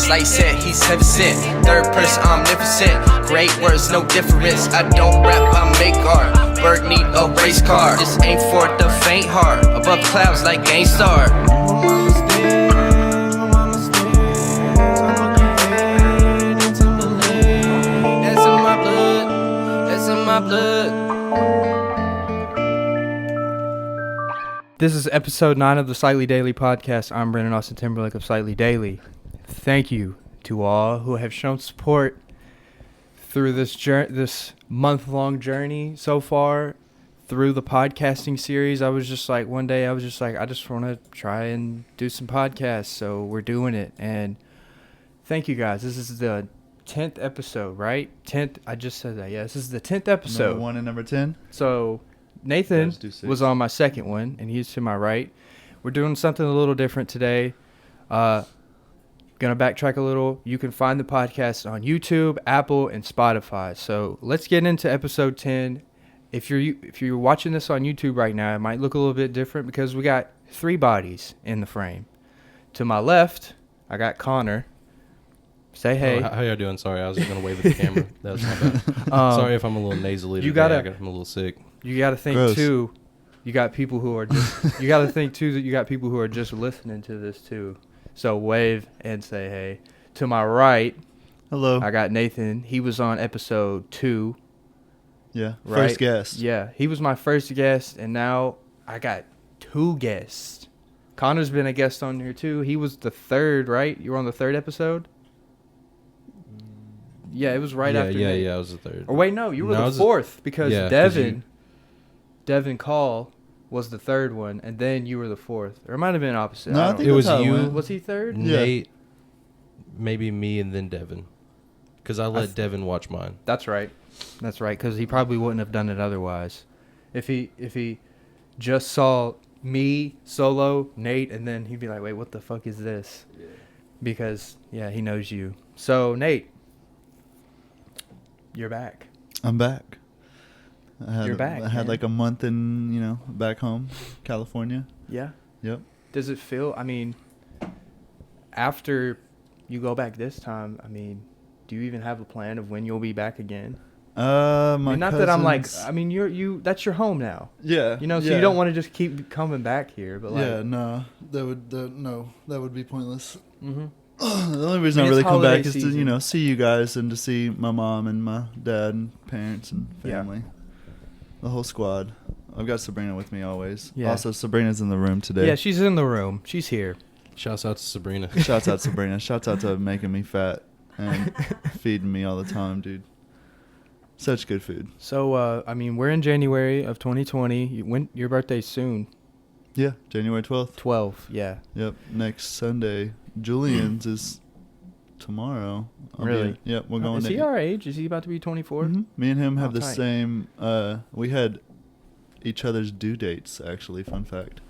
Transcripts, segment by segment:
Slight said he's heaven sent. Third person omnipotent. Great words, no difference. I don't rap, I make art. Bird need a race car. This ain't for the faint heart. Above clouds like Game Star. This is episode 9 of the Slightlee Daily podcast. I'm Brandon Austin Timberlake of Slightlee Daily. Thank you to all who have shown support through this month-long journey so far through the podcasting series. One day I just want to try and do some podcasts, so we're doing it. And thank you guys. This is the 10th episode, right? 10th. I just said that. Yeah, this is the 10th episode. Number 1 and number 10. So Nathan was on my second one, and he's to my right. We're doing something a little different today. Gonna backtrack a little. You can find the podcast on YouTube, Apple, and Spotify. So let's get into episode 10. If you're watching this on YouTube right now, it might look a little bit different because we got 3 bodies in the frame. To my left, I got Connor. Say hey. How y'all doing? Sorry, I was just gonna wave at the camera. That was my bad. Sorry if I'm a little nasally today. I'm a little sick. You got to think too. You got people who are just. You got to think too that you got people who are just listening to this too. So wave and say hey. To my right, hello. I got Nathan. He was on episode 2. Yeah, right? First guest. Yeah, he was my first guest, and now I got 2 guests. Connor's been a guest on here too. He was the 3rd, right? You were on the 3rd episode. Yeah, it was right after. Yeah, I was the 3rd. Or wait, no, you were the 4th because Devin Call was the 3rd one, and then you were the 4th. Or it might have been opposite. No, I think it was you. Was he 3rd? Nate, maybe me, and then Devin. Because I let Devin watch mine. That's right. That's right, because he probably wouldn't have done it otherwise. If he just saw me, solo, Nate, and then he'd be like, wait, what the fuck is this? Yeah. Because, yeah, he knows you. So, Nate, you're back. I'm back. You're back. I had like a month in, back home, California. Yeah? Yep. Does it feel, after you go back this time, do you even have a plan of when you'll be back again? That I'm like, that's your home now. Yeah. So you don't want to just keep coming back here, but like. Yeah, no, that would be pointless. Mm-hmm. The only reason I really come back is to, see you guys and to see my mom and my dad and parents and family. Yeah. The whole squad. I've got Sabrina with me always. Yeah. Also, Sabrina's in the room today. Yeah, she's in the room. She's here. Shouts out to Sabrina. Shouts out Sabrina. Shouts out to making me fat and feeding me all the time, dude. Such good food. So, we're in January of 2020. Your birthday's soon. Yeah, January 12th. 12, yeah. Yep, next Sunday. Julian's is tomorrow. Really? Yep, we're going. Is he our age? Is he about to be 24? Mm-hmm. Me and him have the tight. same. We had each other's due dates. Actually, fun fact.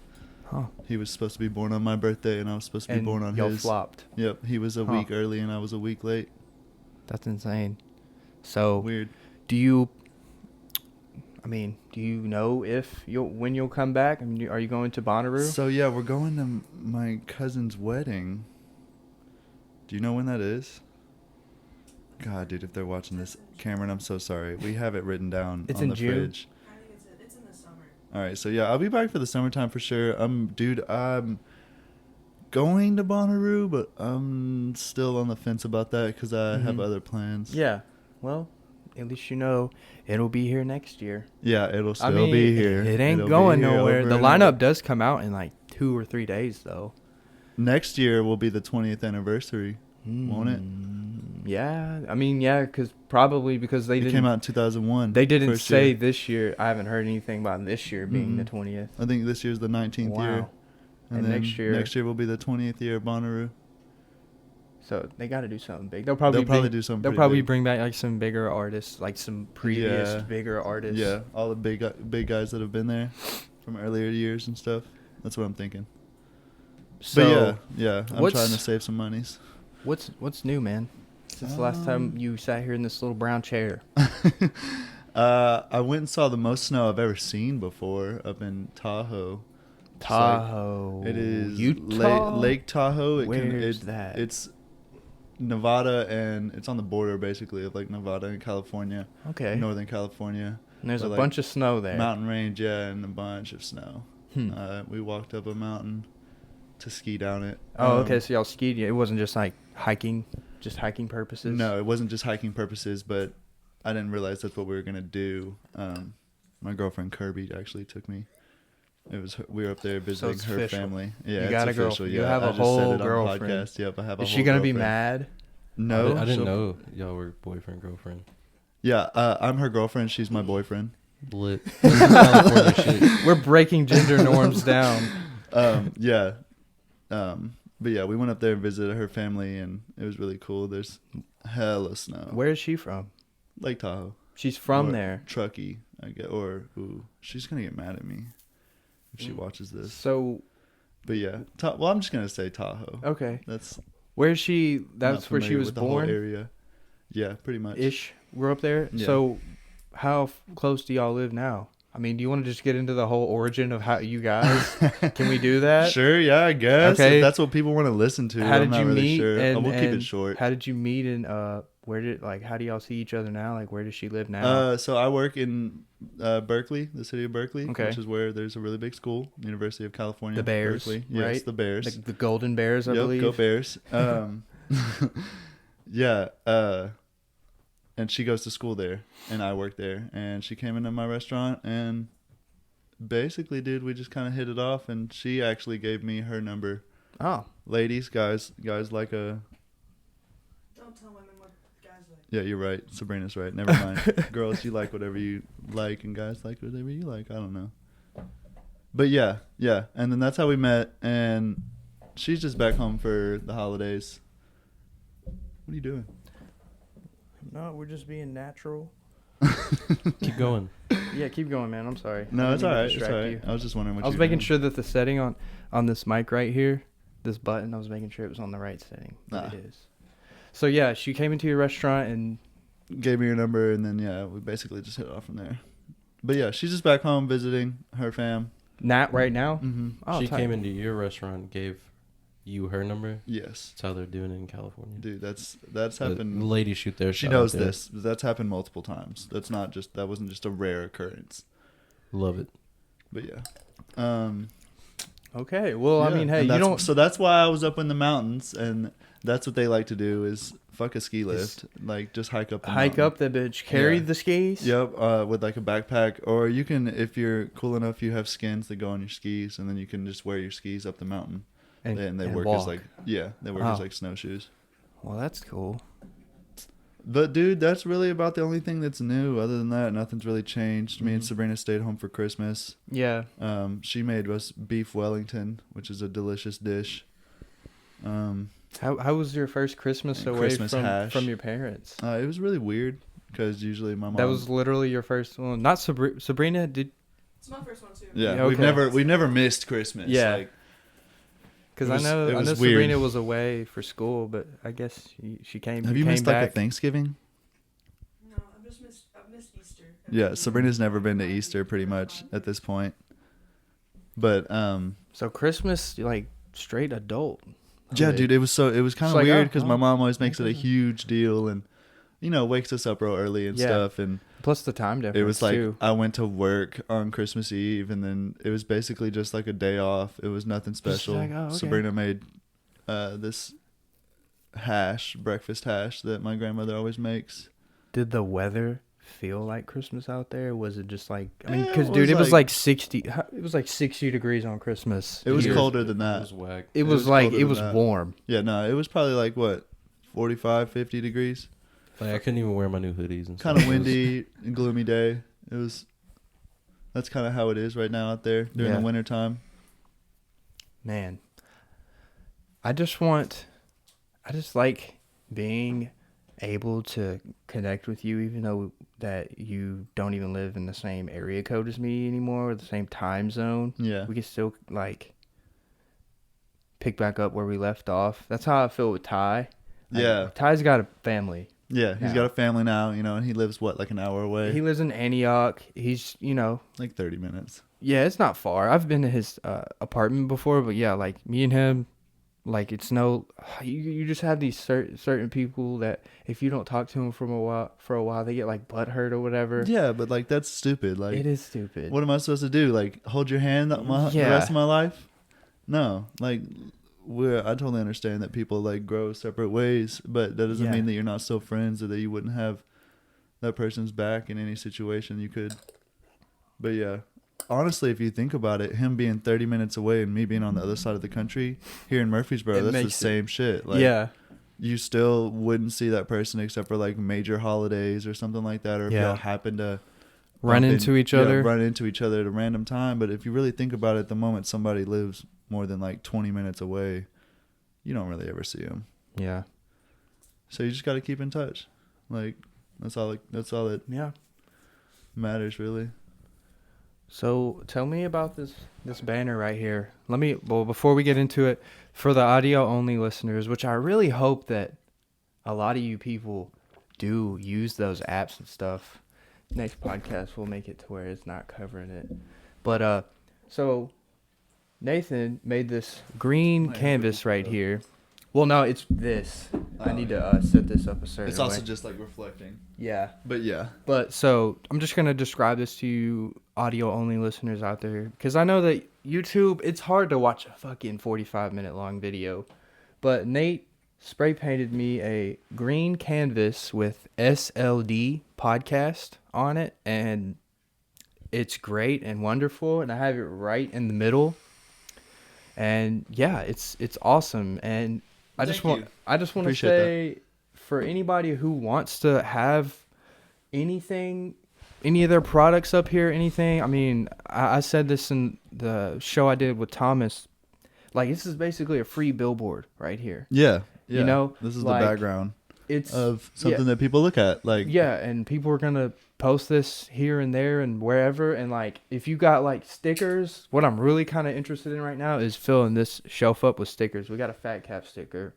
Huh. He was supposed to be born on my birthday, and I was supposed to be born on y'all his. Flopped. Yep, he was a week early, and I was a week late. That's insane. So weird. Do you know when you'll come back? Are you going to Bonnaroo? So yeah, we're going to my cousin's wedding. Do you know when that is? God, dude, if they're watching this, Cameron, I'm so sorry. We have it written down on the fridge. I think it's in the summer. All right, so yeah, I'll be back for the summertime for sure. I'm going to Bonnaroo, but I'm still on the fence about that because I have other plans. Yeah, well, at least it'll be here next year. Yeah, it'll still be here. It ain't going nowhere. The lineup does come out in like 2 or 3 days, though. Next year will be the 20th anniversary, won't it? Yeah, because they came out in 2001. They didn't say this year. I haven't heard anything about this year being the 20th. I think this year's the 19th year. And then next year will be the 20th year of Bonnaroo. So they got to do something big. They'll probably do something. They'll probably bring back like some bigger artists, like some previous bigger artists. Yeah, all the big guys that have been there from earlier years and stuff. That's what I'm thinking. So yeah, I'm trying to save some monies. What's new, man? Since the last time you sat here in this little brown chair. I went and saw the most snow I've ever seen before up in Tahoe. Tahoe. It is Utah? Lake Tahoe. Where's that? It's Nevada, and it's on the border basically of like Nevada and California. Okay. Northern California. And there's a bunch of snow there. Mountain range, yeah, and a bunch of snow. We walked up a mountain to ski down it. Oh, okay. So y'all skied. It wasn't just like hiking, just hiking purposes? No, it wasn't just hiking purposes, but I didn't realize that's what we were going to do. My girlfriend Kirby actually took me. We were up there visiting her official. family. Yeah, you got it's a official. girlfriend. Yeah, You have a whole girlfriend. Yep, I have a Is whole she going to be girlfriend. mad? No. I didn't know y'all were boyfriend, girlfriend. Yeah, I'm her girlfriend. She's my boyfriend. Lit. California shit. We're breaking gender norms down. Yeah. But yeah, we went up there and visited her family, and it was really cool. There's hella snow. Where is she from? Lake Tahoe. She's from Or there. Truckee, I guess. She's going to get mad at me if she watches this. So. But yeah. Well, I'm just going to say Tahoe. Okay. That's where's she? That's where she was the born? whole area. Yeah, pretty much. Ish. Grew up there? Yeah. So how close do y'all live now? I mean, do you want to just get into the whole origin of how you guys? Can we do that? Sure, yeah, I guess. Okay. If that's what people want to listen to. How did I'm not you really meet? sure. And, We'll keep and it short. How did you meet? And how do y'all see each other now? Like, where does she live now? So I work in Berkeley, the city of Berkeley, Okay. which is where there's a really big school, University of California. The Bears, Berkeley. Yes, right? the Bears. The Golden Bears, I believe. Go Bears. Yeah. And she goes to school there, and I work there. And she came into my restaurant, and basically, dude, we just kind of hit it off. And she actually gave me her number. Oh. Ladies, guys like a... Don't tell women what guys like. Yeah, you're right. Sabrina's right. Never mind. Girls, you like whatever you like, and guys like whatever you like. I don't know. But yeah. And then that's how we met, and she's just back home for the holidays. What are you doing? No, we're just being natural. Keep going. Yeah, keep going, man. I'm sorry. No, it's all right. It's Distract all right. you. I was just wondering what I was you were making doing. sure that the setting on this mic right here, this button, I was making sure it was on the right setting. But it is. So yeah, she came into your restaurant and Gave me your number, and then, yeah, we basically just hit it off from there. But yeah, she's just back home visiting her fam. Nat right now. Mm-hmm. Oh, She tight. came into your restaurant, gave you her number. Yes. That's how they're doing it in California. Dude, that's The happened. ladies shoot their She shot knows out there. this. That's happened multiple times. That wasn't just a rare occurrence. Love it. But yeah. Okay. Well, I Yeah, mean, hey, and you don't. So that's why I was up in the mountains, and that's what they like to do is fuck a ski lift, like just hike up. Hike up the bitch, carry Yeah. the skis. Yep, with like a backpack, or you can, if you're cool enough, you have skins that go on your skis, and then you can just wear your skis up the mountain, and they work walk. as like they work as like snowshoes. Well, that's cool. But dude, that's really about the only thing that's new. Other than that, nothing's really changed. Me and Sabrina stayed home for Christmas. Yeah. She made us beef Wellington, which is a delicious dish. How was your first Christmas And away Christmas from hash. your parents? It was really weird because usually my mom. That was literally your first one. Not Sabrina. Did It's my first one too. Yeah, Yeah, okay. we've never missed Christmas. Yeah. Like, because It I was- know it was weird. Sabrina was away for school, but I guess she came. have you came missed back. like a Thanksgiving? No, I've missed Easter. Yeah, Sabrina's never been to Easter pretty much at this point. But So Christmas, like straight adult. yeah, dude, it was kind It's of like, weird oh, because my mom always makes it a huge deal and wakes us up real early and Yeah. stuff, and Plus the time difference. it was like too. I went to work on Christmas Eve, and then it was basically just like a day off. It was nothing special. like, oh, okay. Sabrina made this breakfast hash that my grandmother always makes. Did the weather feel like Christmas out there? Was it just like I mean, Yeah, because it dude, was it was like- like 60. It was like 60 degrees on Christmas. It was here. colder than It that. was whack. It it was was like colder it than was that. warm. Yeah, no, it was probably like what, 45, 50 degrees. Like I couldn't even wear my new hoodies and Kind of stuff. It was- windy and gloomy day. That's kind of how it is right now out there during Yeah. the winter time. Man, I just like being able to connect with you, even though that you don't even live in the same area code as me anymore, or the same time zone. Yeah. We can still like pick back up where we left off. That's how I feel with Ty. Yeah. Ty's got a family. Yeah, he's now. got a family now, and he lives like an hour away. He lives in Antioch. He's, like 30 minutes. yeah, it's not far. I've been to his apartment before, but yeah, like me and him, like it's no, you just have these certain people that if you don't talk to them for a while, they get like butthurt or whatever. Yeah, but like that's stupid. Like it is stupid. What am I supposed to do? Like hold your hand the rest of my life? No, like I totally understand that people like grow separate ways, but that doesn't mean that you're not still friends or that you wouldn't have that person's back in any situation you could. But yeah. Honestly, if you think about it, him being 30 minutes away and me being on the other side of the country here in Murfreesboro, that's the same shit. Like, you still wouldn't see that person except for like major holidays or something like that, or if y'all happen to run into each other at a random time. But if you really think about it, the moment somebody lives more than like 20 minutes away, you don't really ever see them. Yeah. So you just got to keep in touch. Like that's all that matters really. So tell me about this banner right here. Before we get into it, for the audio only listeners, which I really hope that a lot of you people do use those apps and stuff. Next podcast we'll make it to where it's not covering it. But so Nathan made this green canvas right here. Well, no, it's this. I need to set this up a certain way. It's also just like reflecting. Yeah. But yeah. But so I'm just going to describe this to you audio only listeners out there. Because I know that YouTube, it's hard to watch a fucking 45-minute long video. But Nate spray painted me a green canvas with SLD podcast on it. And it's great and wonderful. And I have it right in the middle. And yeah, it's awesome. And I just want to say that. For anybody who wants to have anything, any of their products up here, anything. I mean, I said this in the show I did with Thomas. Like, this is basically a free billboard right here. Yeah. You know, this is like, the background. It's of something that people look at. Like, and people are gonna post this here and there and wherever. And like, if you got like stickers, what I'm really kind of interested in right now is filling this shelf up with stickers. We got a Fat Cap sticker,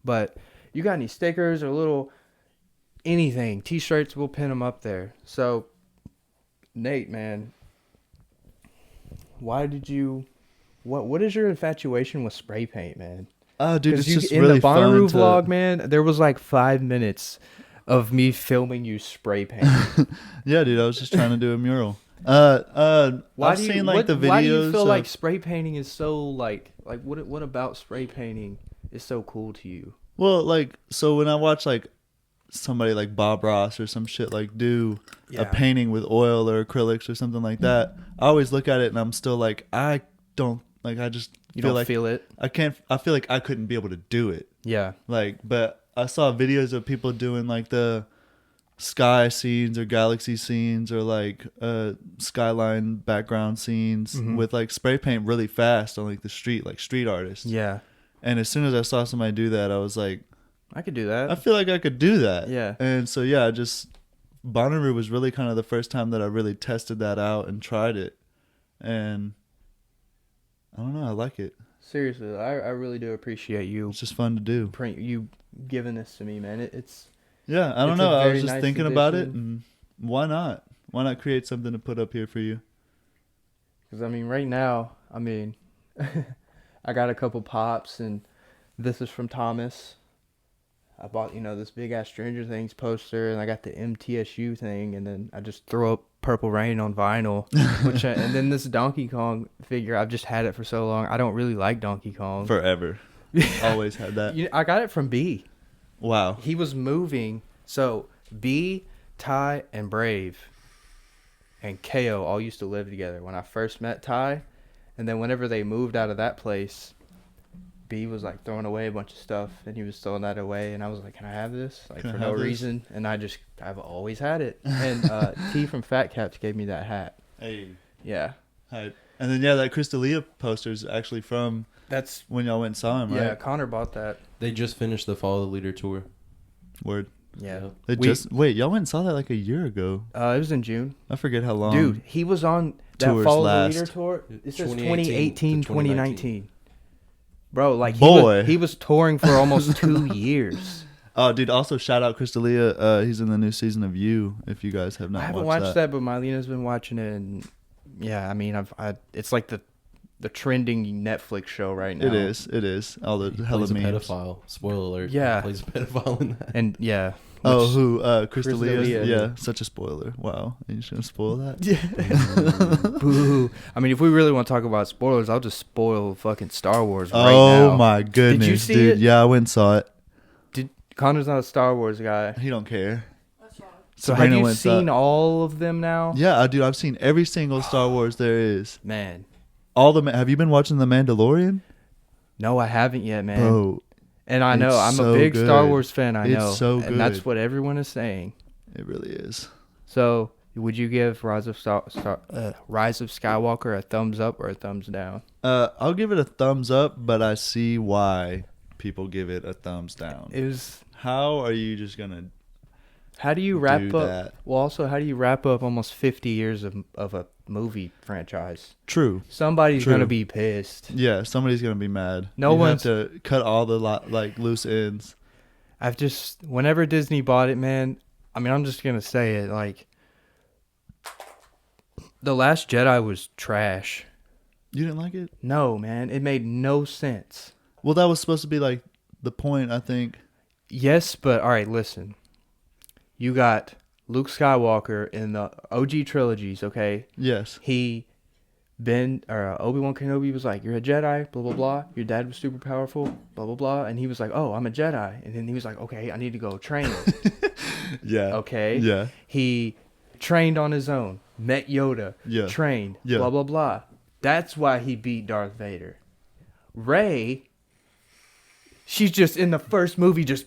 but you got any stickers or little anything, t-shirts, we'll pin them up there. So Nate, man, why did you what is your infatuation with spray paint, man? Oh, dude, it's just in really the Bonnaroo fun vlog, man, there was like 5 minutes of me filming you spray paint. Yeah, dude, I was just trying to do a mural. Why do you feel like spray painting is so like what about spray painting is so cool to you? Well, like, so when I watch like somebody like Bob Ross or some shit like do a painting with oil or acrylics or something like that, I always look at it and I'm still like, I don't like, I just feel it. I feel like I couldn't be able to do it. Yeah. Like, but I saw videos of people doing like the sky scenes or galaxy scenes or like skyline background scenes with like spray paint really fast on like the street, like street artists. Yeah. And as soon as I saw somebody do that, I was like, I could do that. I feel like I could do that. Yeah. And so, yeah, Bonnaroo was really kind of the first time that I really tested that out and tried it. And I don't know, I like it. Seriously, I really do appreciate you. It's just fun to do. You giving this to me, man. Yeah, I don't know. I was just thinking about it, and why not? Why not create something to put up here for you? Because, I mean, right now, I got a couple pops, and this is from Thomas. I bought, this big-ass Stranger Things poster, and I got the MTSU thing, and then I just throw up Purple Rain on vinyl. And then this Donkey Kong figure, I've just had it for so long. I don't really like Donkey Kong. Forever. Always had that. I got it from B. Wow. He was moving. So B, Ty, and Brave and KO all used to live together when I first met Ty. And then whenever they moved out of that place, B was like throwing away a bunch of stuff, and he was throwing that away, and I was like, can I have this? Like, for no reason. And I've always had it. And T from Fat Caps gave me that hat. Hey. Yeah. Hi. And then, that Crystalia poster is actually from that's when y'all went and saw him, right? Yeah, Connor bought that. They just finished the Follow the Leader tour. Word. Yeah. Wait, y'all went and saw that like a year ago. It was in June. I forget how long. Dude, he was on that Follow the Leader tour. It says 2018, 2019. Bro, like he was touring for almost 2 years. Oh, dude, also shout out Crystalia. He's in the new season of You, if you guys have not watched that. I haven't watched that, but Myleena's been watching it, and yeah, I mean, it's like the the trending Netflix show right now. It is. All the hella memes. memes. Pedophile. Spoiler alert. Yeah. He plays a pedophile in that. And yeah. Crystalia? Yeah, such a spoiler. Wow. Are you just going to spoil that? Yeah. Boo. I mean, if we really want to talk about spoilers, I'll just spoil fucking Star Wars right now. Oh my goodness, Did you see dude. it? Yeah, I went and saw it. Connor's not a Star Wars guy. He don't care. That's fine. So have you seen all of them now? Yeah, I do. I've seen every single Star Wars there is. Man. Have you been watching The Mandalorian? No, I haven't yet, man. Bro, and I know I'm so a big good. Star Wars fan. I know, It's so good. and that's what everyone is saying. it really is. So, would you give Rise of Skywalker a thumbs up or a thumbs down? I'll give it a thumbs up, but I see why people give it a thumbs down. How are you just gonna? How do you wrap up? that? Well, also, how do you wrap up almost 50 years of a movie franchise? True. Somebody's True. gonna be pissed. Yeah, somebody's gonna be mad. No one's have to cut all the loose ends. Whenever Disney bought it, man. I mean, I'm just gonna say it. Like, The Last Jedi was trash. You didn't like it? No, man, it made no sense. Well, that was supposed to be like the point, I think. Yes, but all right, listen. You got Luke Skywalker in the OG trilogies, okay? Yes. Obi-Wan Kenobi was like, "You're a Jedi, blah blah blah. Your dad was super powerful, blah blah blah." And he was like, "Oh, I'm a Jedi." And then he was like, "Okay, I need to go train." Yeah. Okay. Yeah. He trained on his own, met Yoda, Yeah. trained, Yeah. blah blah blah. That's why he beat Darth Vader. Rey, she's just in the first movie, just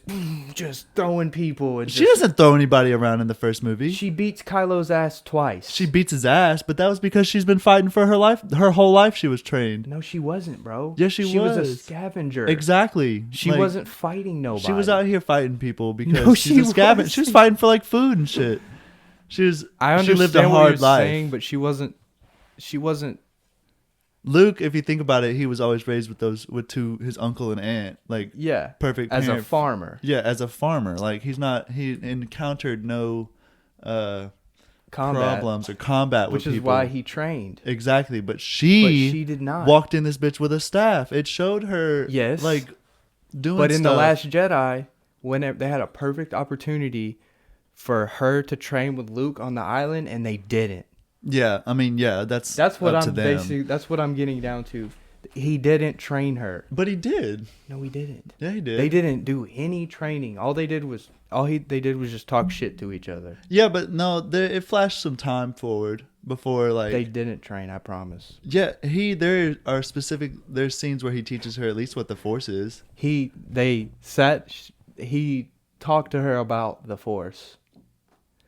throwing people. And She doesn't throw anybody around in the first movie. She beats Kylo's ass twice. She beats his ass, but that was because she's been fighting for her life. Her whole life she was trained. No, she wasn't, bro. Yes, she She was a was. scavenger. Exactly. She wasn't fighting nobody. She was out here fighting people because No, she's a scavenger. She was fighting for like food and shit. She understand lived a what hard you're life. saying, but she wasn't. Luke, if you think about it, he was always raised with his uncle and aunt, like Yeah, perfect as a parent. farmer. Yeah, as a farmer, like he encountered no Combat, problems or combat which with is people. why he trained. Exactly, but she did not. walked in this bitch with a staff. It showed her, Yes. like doing. But in stuff. The Last Jedi, when they had a perfect opportunity for her to train with Luke on the island, and they didn't. Yeah, I mean, yeah, that's what up I'm to them. basically. That's what I'm getting down to. He didn't train her. But he did. No, he didn't. Yeah, he did. They didn't do any training. They did was just talk shit to each other. Yeah, but no, it flashed some time forward before like They didn't train, I promise. Yeah, there's scenes where he teaches her at least what the Force is. He talked to her about the Force.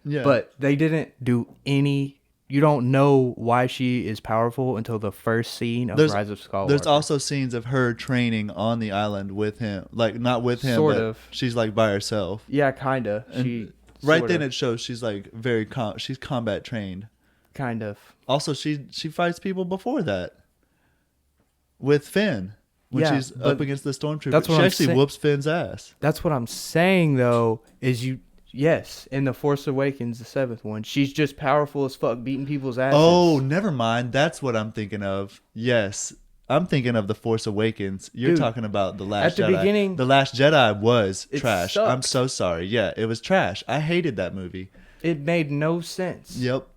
Yeah. But they didn't do any. You don't know why she is powerful until the first scene of Rise of Skywalker. There's also scenes of her training on the island with him, like not with him, Sort but of. she's like by herself. Yeah, kinda. Right then it shows she's like she's combat trained. Kind of. Also, she fights people before that with Finn when Yeah, she's but up against the stormtrooper. that's what She I'm actually saying. whoops Finn's ass. That's what I'm saying though. Yes, in The Force Awakens, the 7th one, she's just powerful as fuck, beating people's asses. Oh, never mind. That's what I'm thinking of. Yes. I'm thinking of The Force Awakens. You're Dude, talking about The Last Jedi. at the beginning, The Last Jedi was it trash. sucked. I'm so sorry. Yeah, it was trash. I hated that movie. it made no sense. Yep.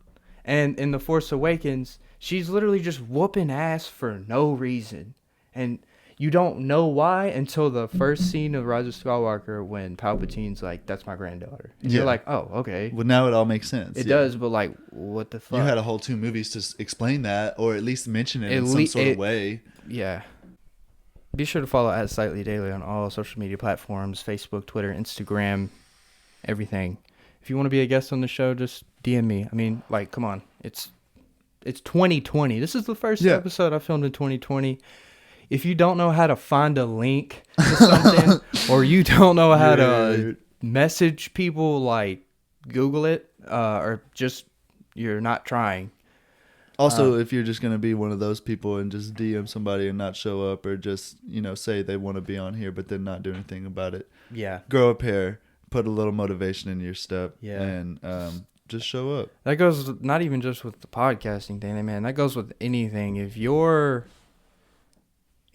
And in The Force Awakens, she's literally just whooping ass for no reason. And you don't know why until the first scene of Rise of Skywalker when Palpatine's like, "That's my granddaughter." And Yeah. you're like, "Oh, okay." Well, now it all makes sense. It Yeah. does, but like, what the fuck? You had a whole 2 movies to explain that, or at least mention it At in some lea- sort of way. Yeah. Be sure to follow at Slightlee Daily on all social media platforms: Facebook, Twitter, Instagram, everything. If you want to be a guest on the show, just DM me. I mean, like, come on. It's 2020. This is the first episode I filmed in 2020. If you don't know how to find a link to something, or you don't know how to message people, like Google it, or just you're not trying. Also, if you're just going to be one of those people and just DM somebody and not show up, or just, say they want to be on here but then not do anything about it. Yeah. Grow a pair, put a little motivation in your step, Yeah. and just show up. That goes not even just with the podcasting thing, man. That goes with anything. If you're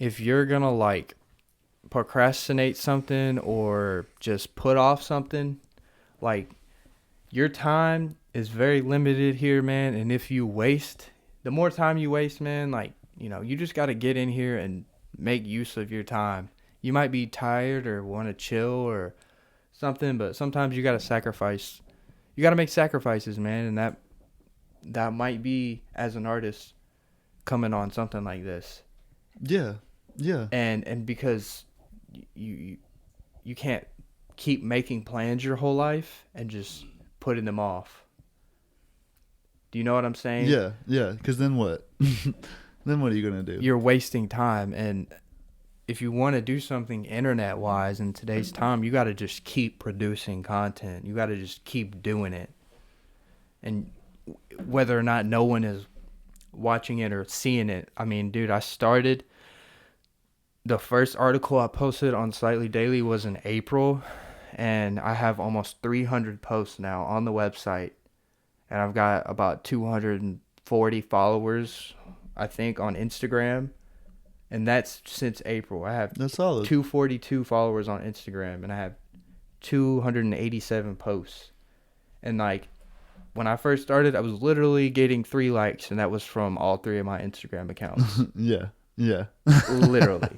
if you're gonna like procrastinate something or just put off something, like your time is very limited here, man. And if you waste, the more time you waste, man, like, you know, you just got to get in here and make use of your time. You might be tired or want to chill or something, but sometimes you got to sacrifice. You got to make sacrifices, man. And that might be, as an artist, coming on something like this. Yeah. Yeah. And because you can't keep making plans your whole life and just putting them off. Do you know what I'm saying? Yeah, yeah. Because then what? Then what are you going to do? You're wasting time. And if you want to do something internet-wise in today's time, you got to just keep producing content. You got to just keep doing it. And whether or not no one is watching it or seeing it, I mean, dude, the first article I posted on Slightlee Daily was in April, and I have almost 300 posts now on the website, and I've got about 240 followers, I think, on Instagram, and that's since April. I have that's solid. 242 followers on Instagram, and I have 287 posts. And like, when I first started, I was literally getting 3 likes, and that was from all 3 of my Instagram accounts. Yeah. Yeah. Literally.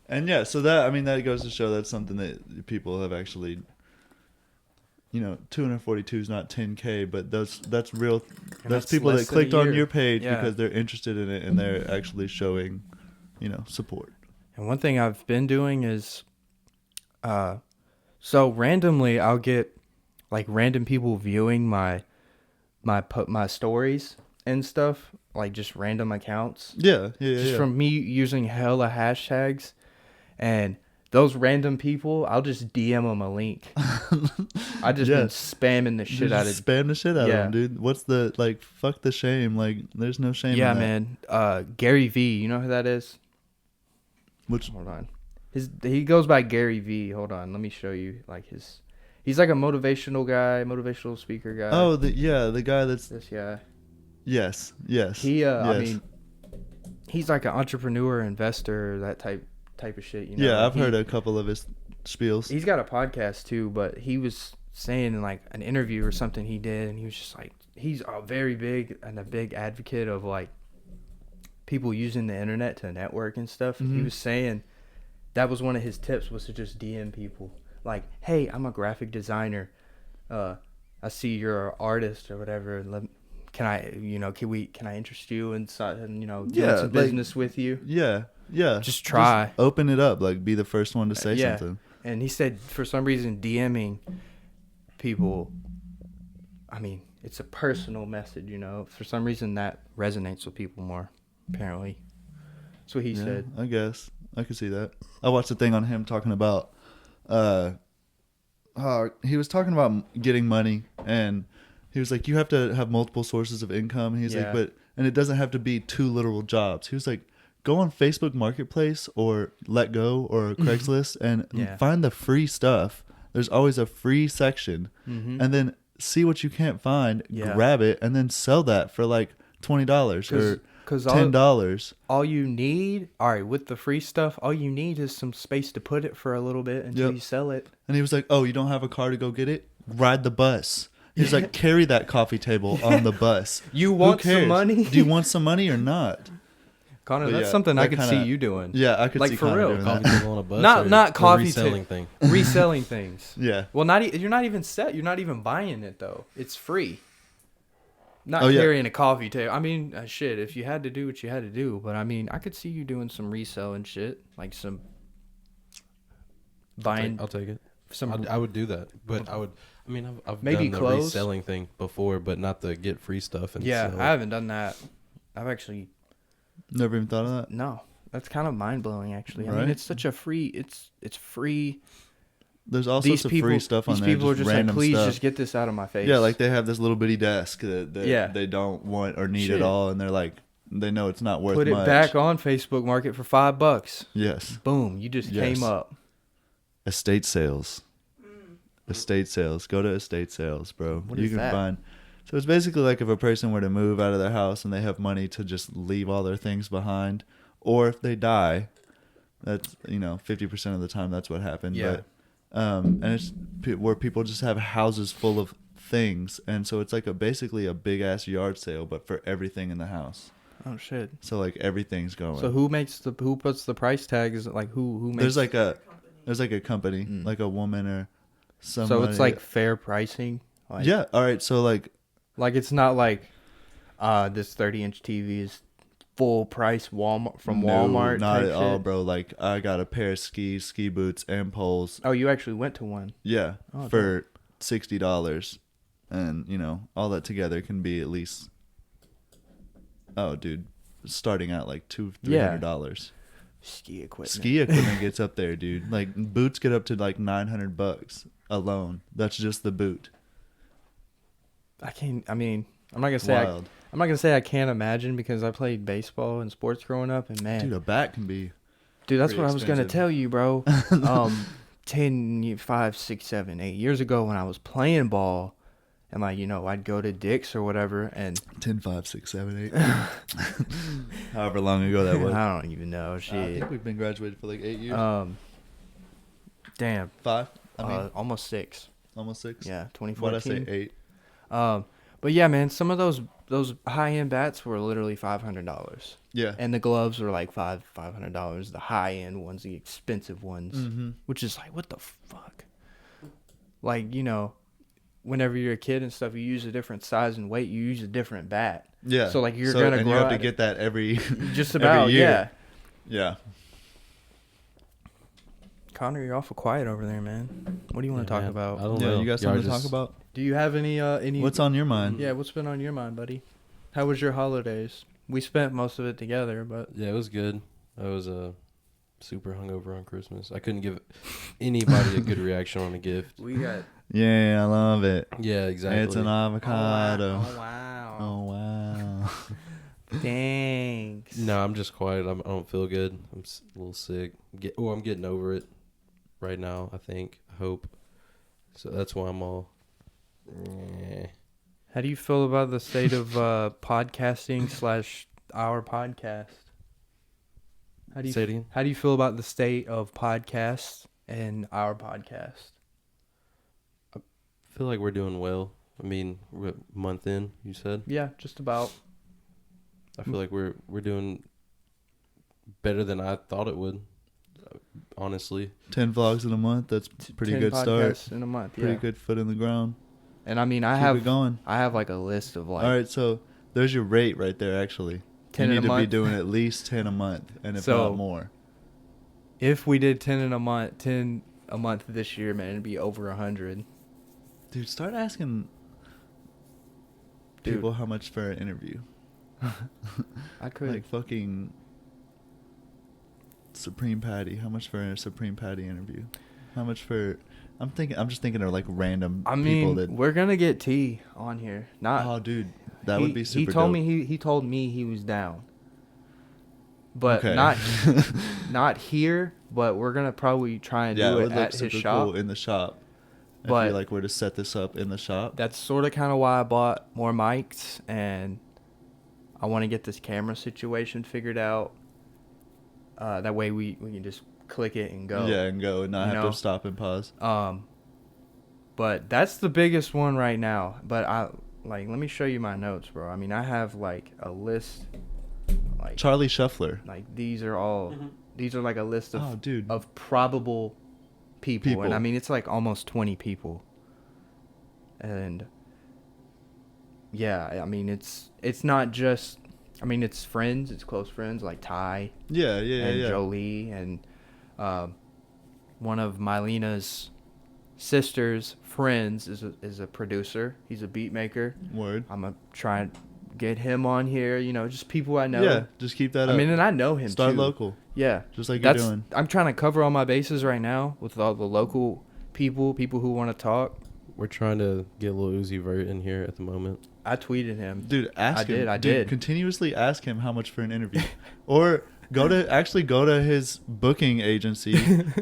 And yeah, so that, I mean, that goes to show that's something that people have actually, you know, 242 is not 10K, but that's real. That's people that clicked on your page because they're interested in it and they're actually showing, you know, support. And one thing I've been doing is, so randomly I'll get like random people viewing my stories and stuff, like just random accounts. Yeah. Just from me using hella hashtags, and those random people, I'll just DM them a link. I just been spamming the shit out of spam the shit out of them, dude. What's the, like, fuck the shame? Like, there's no shame. Yeah, in that. man. Gary V, you know who that is? Hold on. He goes by Gary V. Hold on, let me show you. Like he's like a motivational guy, motivational speaker guy. Oh, the guy that's this guy. Yes. He yes. I mean, he's like an entrepreneur, investor, that type of shit, you know. Yeah, I've heard a couple of his spiels. He's got a podcast too, but he was saying in like an interview or something he did, and he was just like, he's a very big advocate of like people using the internet to network and stuff. Mm-hmm. He was saying that was one of his tips, was to just DM people like, hey, I'm a graphic designer, I see you're an artist or whatever, can I interest you in doing some business with you? Yeah. Just try. Just open it up. Like, be the first one to say something. And he said, for some reason, DMing people, I mean, it's a personal message, you know. For some reason, that resonates with people more, apparently. That's what he said. I guess. I could see that. I watched a thing on him talking about, he was talking about getting money, and he was like, you have to have multiple sources of income. He's like, and it doesn't have to be 2 literal jobs. He was like, go on Facebook Marketplace or Let Go or Craigslist and find the free stuff. There's always a free section. Mm-hmm. And then see what you can't find, grab it, and then sell that for like $20 or $10. All you need, with the free stuff, all you need is some space to put it for a little bit until you sell it. And he was like, oh, you don't have a car to go get it? Ride the bus. He's like, carry that coffee table on the bus. You want some money? Do you want some money or not? Connor, that's something I could see you doing. Yeah, I could see for Connor real. doing Coffee table on a bus. Not coffee reselling thing. Reselling things. Yeah. Well, you're not even buying it though. It's free. Not carrying a coffee table. I mean, shit. If you had to do what you had to do, but I mean, I could see you doing some reselling shit, like some buying. I'll take it. I would do that, but I would. I mean, I've maybe done the reselling thing before, but not the get free stuff. And I haven't done that. I've actually never even thought of that. No, that's kind of mind blowing. Actually, right? I mean, it's such a free. It's free. There's also some free stuff on there. These people are just like, please just get this out of my face. Yeah, like they have this little bitty desk that they don't want or need at all, and they're like, they know it's not worth much. Put it back on Facebook Market for $5. Yes. Boom! You just came up. Estate sales. Estate sales. Go to estate sales, bro. What is that? Find. So it's basically like if a person were to move out of their house and they have money to just leave all their things behind, or if they die, that's 50% of the time that's what happened. Yeah. But and it's where people just have houses full of things, and so it's like basically a big ass yard sale, but for everything in the house. Oh shit! So like everything's going. So who puts the price tag? Is it like who makes? There's like a company, like a woman or somebody. So it's like fair pricing. Like, yeah. All right. So like it's not like this 30-inch TV is full price Walmart. Not at all, shit. bro. Like I got a pair of ski boots and poles. Oh, you actually went to one? Yeah, oh, for $60, and all that together can be at least. Oh, dude, starting at like $200-$300. Ski equipment. Ski equipment gets up there, dude. Like boots get up to like $900 alone. That's just the boot. I'm not gonna say Wild. I'm not gonna say I can't imagine because I played baseball and sports growing up, and man, Dude, a bat can be. dude, that's what pretty I was gonna expensive. tell you, bro. 5, 6, 7, 8 years ago when I was playing ball, and like I'd go to Dick's or whatever, and 10, 5, 6, 7, 8. However long ago that was. I don't even know I shit. think we've been graduated for like 8 years. Damn, 5. I mean, almost 6. almost 6. Yeah, Why'd 2014. I say 8? But yeah, man, some of those high-end bats were literally $500. Yeah. And the gloves were like $500. The high-end ones, the expensive ones, Mm-hmm. which is like, what the fuck? Like, whenever you're a kid and stuff, you use a different size and weight. You use a different bat. Yeah. So like you're gonna and grow you have to out get that every just every about year. yeah. Yeah. Connor, you're awful quiet over there, man. What do you want to talk about? I don't Yeah, know. you got something to talk about? Do you have any? What's on your mind? Yeah, what's been on your mind, buddy? How was your holidays? We spent most of it together, but Yeah, it was good. I was super hungover on Christmas. I couldn't give anybody a good reaction on a gift. we got. Yeah, I love it. Yeah, exactly. It's an avocado. Oh wow! Oh, wow. Thanks. No, I'm just quiet. I don't feel good. I'm a little sick. I'm getting over it right now, I think. I hope. So that's why I'm all... How do you feel about the state of podcasting / our podcast? Say it again? How do you feel about the state of podcasts and our podcast? I feel like we're doing well. I mean, we're a month in, you said? Yeah, just about. I feel like we're doing better than I thought it would, honestly. 10 vlogs in a month. That's pretty 10 good start. podcasts in a month. Pretty Yeah. good foot in the ground. And I mean, Keep it going. I have like a list of like All right, so there's your rate right there, actually. 10 you in need a to be month. doing at least 10 a month, and if So- not more. If we did 10 a month this year, man, it'd be over 100. Dude, start asking people how much for an interview. I could. Like fucking Supreme Patty. How much for a Supreme Patty interview? How much for... I'm just thinking of like random I people mean, that... we're gonna get T on here. Oh, dude, that would be super He told dope. me he told me he was down. But Okay. not here, but we're gonna probably try and Yeah, do it it would look at his super shop. cool in the shop. If But- you like were to set this up in the shop. That's sort of kind of why I bought more mics, and I want to get this camera situation figured out. That way we can just click it and go. Yeah, and go and not You have know? to stop and pause. But that's the biggest one right now. But let me show you my notes, bro. I mean, I have like a list. Like Charlie Shuffler. Like these are all. These are like a list of Oh, dude. of probable people, and I mean it's like almost 20 people. And yeah, I mean it's not just. I mean it's friends, it's close friends like Ty. Yeah, and yeah. Jolie and one of Mylena's sister's friends is a producer. He's a beat maker. Word. I'm gonna try and get him on here. Just people I know. Yeah, just keep that up. I mean, and I know him Start too. local. Yeah, Just like you're that's. doing. I'm trying to cover all my bases right now with all the local people who want to talk. We're trying to get Lil Uzi Vert in here at the moment. I tweeted him. Dude, ask him. I Dude, did. continuously ask him how much for an interview. Or go to his booking agency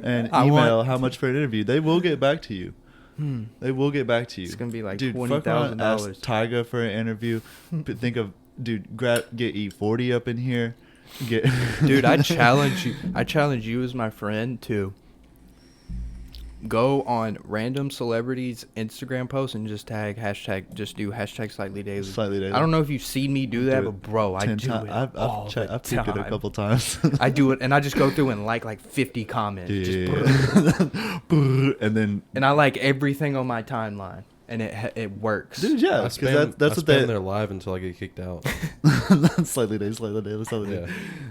and email how much for an interview. They will get back to you. They will get back to you. It's gonna be like Dude, $20,000. ask Tyga for an interview. Think of, dude, get E40 up in here. Dude, I challenge you. I challenge you as my friend to go on random celebrities' Instagram posts and just do hashtag Slightly Daily. Slightly Daily. I don't know if you've seen me do that, but bro, I do it all the I've peeked it a couple times. I do it, and I just go through and like 50 comments. And I like everything on my timeline, and it works. Dude, yeah, because that's what they're live until I get kicked out. Slightly Daily.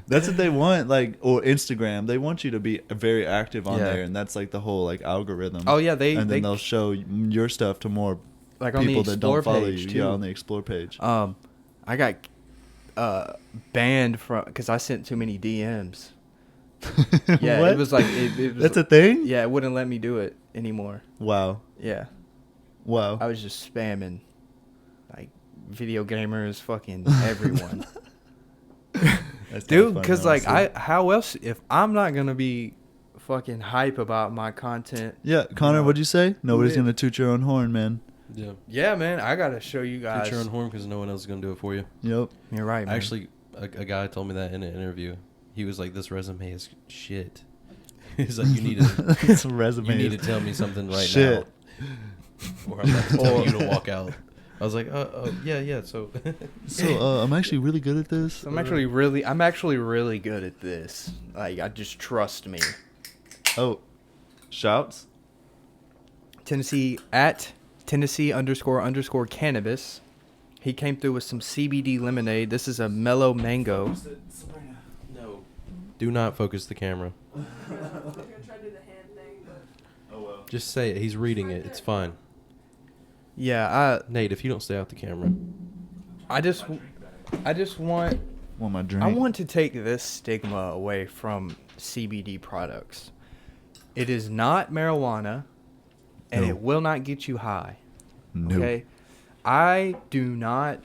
That's what they want, like, or Instagram. They want you to be very active on there, and that's like the whole like algorithm. Oh yeah, then they'll show your stuff to more like people that don't follow you. Too. Yeah, on the explore page. I got banned from because I sent too many DMs. Yeah, what? it was like it was. That's a thing. Yeah, it wouldn't let me do it anymore. Wow. Yeah. Wow. I was just spamming, like, video gamers, fucking everyone. Dude, because, like, how else, if I'm not going to be fucking hype about my content. Yeah, Connor, what'd you say? Nobody's going to toot your own horn, man. Yeah. Yeah, man, I got to show you guys. Toot your own horn because no one else is going to do it for you. Yep. You're right, man. Actually, a guy told me that in an interview. He was like, this resume is shit. He's like, you need to tell me something right now. Or I'm about to tell you to walk out. I was like, yeah. So, I'm actually really good at this. I'm actually really good at this. Like, I just trust me. Oh, shouts. Tennessee __ cannabis. He came through with some CBD lemonade. This is a mellow mango. No. Do not focus the camera. I'm gonna try to do the hand thing, but. Oh well. Just say it. He's reading it. It's fine. Yeah, Nate, if you don't stay out the camera. I just want my drink. I want to take this stigma away from CBD products. It is not marijuana, and it will not get you high. No. Okay? I do not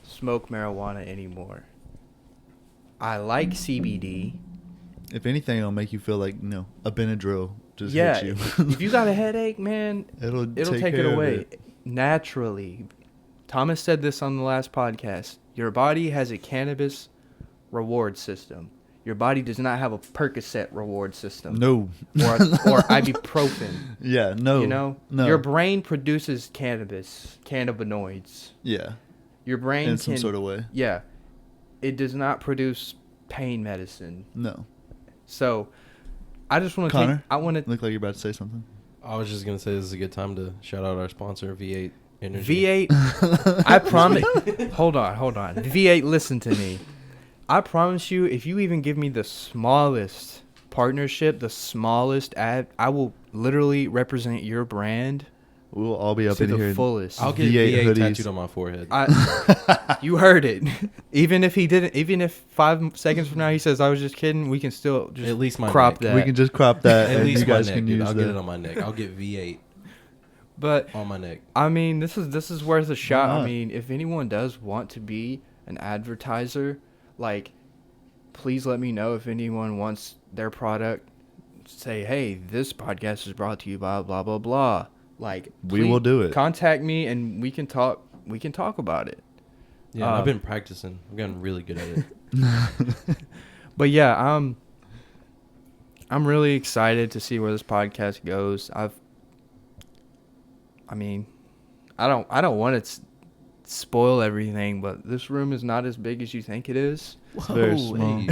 smoke marijuana anymore. I like CBD. If anything, it'll make you feel like, a Benadryl just Yeah, hits you. if you got a headache, man, it'll take it away naturally. Thomas said this on the last podcast. Your body has a cannabis reward system. Your body does not have a Percocet reward system. No. Or ibuprofen. Yeah, no. No. Your brain produces cannabinoids. Yeah. Your brain in some sort of way. Yeah. It does not produce pain medicine. No. So, I just want to Connor, I want to look like you're about to say something. I was just going to say this is a good time to shout out our sponsor, V8 Energy. V8, I promise. Hold on. V8, listen to me. I promise you, if you even give me the smallest partnership, the smallest ad, I will literally represent your brand. We'll all be up to in the here. Fullest. I'll get V8 tattooed on my forehead. You heard it. Even if 5 seconds from now he says I was just kidding, we can still just at least my crop neck. that. We can just crop that, At and least you guys my neck, can dude. use I'll that. get it on my neck. I'll get V8 But on my neck. I mean, this is worth a shot. Why not? I mean, if anyone does want to be an advertiser, like, please let me know if anyone wants their product. Say, hey, this podcast is brought to you by blah blah blah. Like, We will do it. Contact me and we can talk. We can talk about it. Yeah, I've been practicing. I've gotten really good at it. But yeah, I'm really excited to see where this podcast goes. I don't want to spoil everything, but this room is not as big as you think it is. It's very small.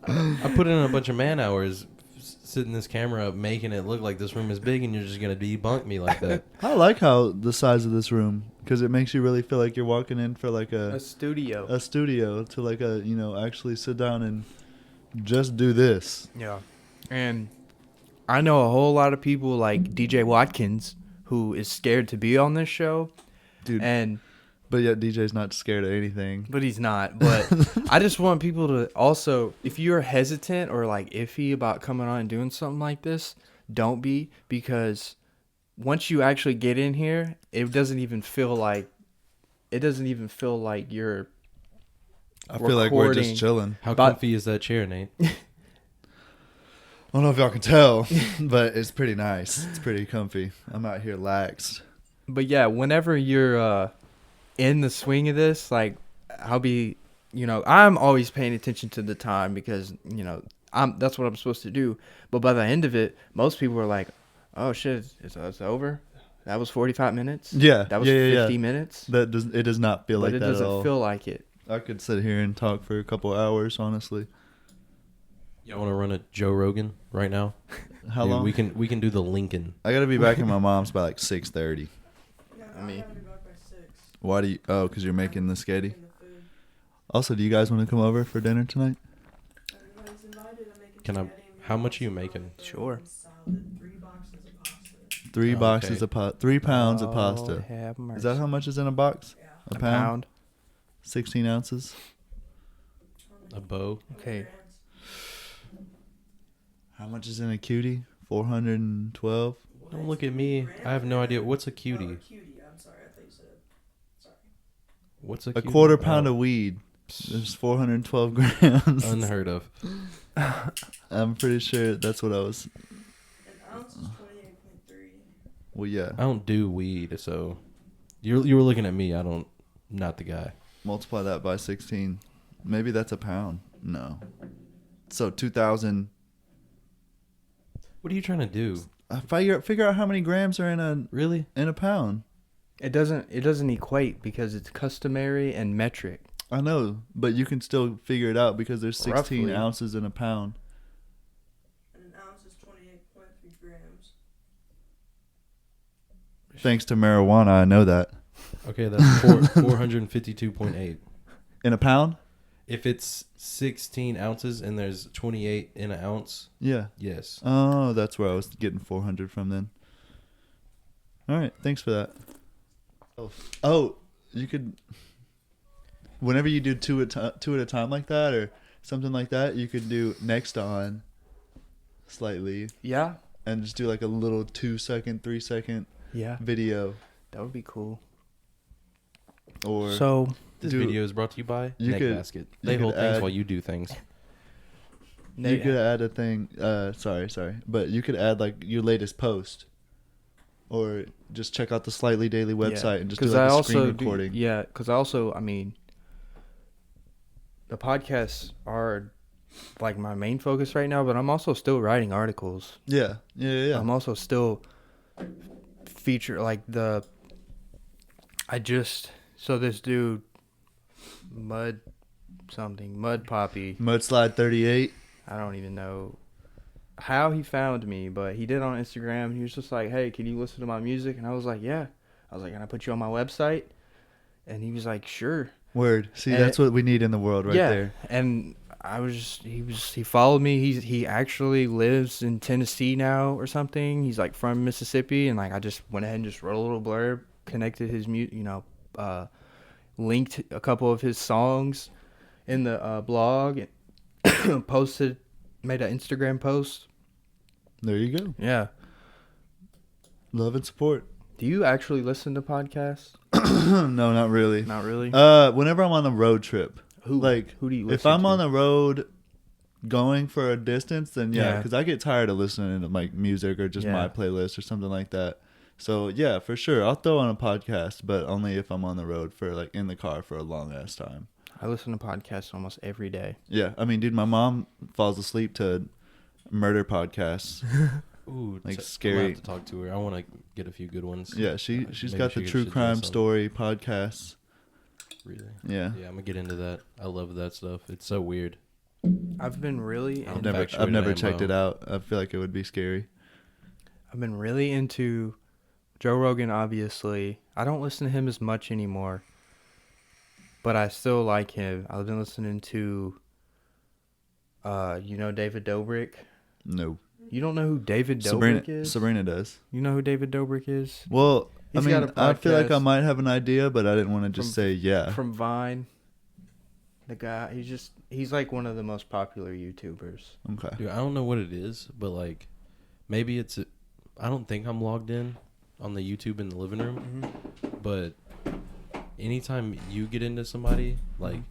I put in a bunch of man hours setting this camera up, making it look like this room is big, and you're just going to debunk me like that. I like how the size of this room, because it makes you really feel like you're walking in for like A studio. a studio to like actually sit down and just do this. Yeah. And I know a whole lot of people like DJ Watkins who is scared to be on this show. Dude. But yet DJ's not scared of anything. But he's not. But I just want people to also, if you're hesitant or like iffy about coming on and doing something like this, don't be, because once you actually get in here, it doesn't even feel like you're I feel like we're just chilling. How comfy is that chair, Nate? I don't know if y'all can tell, but it's pretty nice. It's pretty comfy. I'm out here laxed. But yeah, whenever you're in the swing of this, like, I'll be I'm always paying attention to the time because, that's what I'm supposed to do. But by the end of it, most people are like, oh, shit, it's over? That was 45 minutes? Yeah. That was 50 minutes? It does not feel like that at all. But it doesn't feel like it. I could sit here and talk for a couple hours, honestly. Y'all want to run a Joe Rogan right now? How long? We can do the Lincoln. I got to be back at my mom's by like 6:30. I mean, I gotta be back by 6. Why do you... Oh, because you're making the sketty? Also, do you guys want to come over for dinner tonight? Everybody's invited. I'm making Can I... spaghetti and How much are you meatballs, making? Sure. salad, 3 boxes of pasta. 3 boxes of 3 pounds of Oh, pasta. have mercy. Is that how much is in a box? Yeah. A A pound? pound? 16 ounces? A bow. Okay. How much is in a cutie? 412? Don't look at me. I have no idea. What's a cutie? Oh, a cutie. I'm sorry. I thought you said. Sorry. What's a A cutie? quarter pound Oh, of weed. There's 412 grams. unheard of. I'm pretty sure that's what I was... An ounce is 28.3. Well, yeah. I don't do weed, so you were looking at me. Not the guy. Multiply that by 16. Maybe that's a pound. No. So 2,000... What are you trying to do? Figure out how many grams are Really? in a pound. It doesn't equate because it's customary and metric. I know, but you can still figure it out because there's 16 Roughly. ounces in a pound. And an ounce is 28.3 grams. Thanks to marijuana, I know that. Okay, that's 452.8. In a pound? If it's 16 ounces and there's 28 in an ounce, Yeah. yes. Oh, that's where I was getting 400 from then. All right, thanks for that. Oh, you could... Whenever you do two at a time like that or something like that, you could do next on Slightlee Yeah. and just do like a little 2-second, 3-second Yeah. video. That would be cool. Or So This Dude, video is brought to you by you Neck could- Basket. you They could hold things add- while you do things. you could add a thing. Sorry, but you could add like your latest post, or just check out the Slightly Daily website and just do like a screen recording. Because I mean, the podcasts are like my main focus right now, but I'm also still writing articles. Yeah. I'm also still feature like this dude Mud Poppy. Mudslide 38. I don't even know how he found me, but he did on Instagram. And he was just like, "Hey, can you listen to my music?" And I was like, "Yeah." I was like, "Can I put you on my website?" And he was like, "Sure." Word. See, And that's what we need in the world right there. And I was just, he followed me. He actually lives in Tennessee now or something. He's like from Mississippi, and like I just went ahead and just wrote a little blurb, connected his linked a couple of his songs in the blog, and made an Instagram post. There you go. Yeah. Love and support. Do you actually listen to podcasts? No, not really. Not really. Whenever I'm on a road trip, Who do you listen if I'm to? on the road going for a distance, then yeah, Yeah. because I get tired of listening to like music or just my playlist or something like that. So yeah, for sure, I'll throw on a podcast, but only if I'm on the road for like in the car for a long ass time. I listen to podcasts almost every day. Yeah, I mean, dude, my mom falls asleep to murder podcasts. Ooh, Like I'm scary. gonna have to talk to her. I want to get a few good ones. Yeah, she's Maybe got she the could true suggest crime some. story podcasts. Really? Yeah. Yeah, I'm gonna get into that. I love that stuff. It's so weird. I've been really I'm I've infatuated never with checked Ambo. it out. I feel like it would be scary. I've been really into Joe Rogan, obviously. I don't listen to him as much anymore, but I still like him. I've been listening to, David Dobrik. No. You don't know who David Dobrik is? Sabrina does. You know who David Dobrik is? Well, He's I got mean, a I feel like I podcast might have an idea, but I didn't want to just from- say yeah. From Vine. The guy, he's like one of the most popular YouTubers. Okay. Dude, I don't know what it is, but like, maybe it's. I don't think I'm logged in on the YouTube in the living room, but anytime you get into somebody like,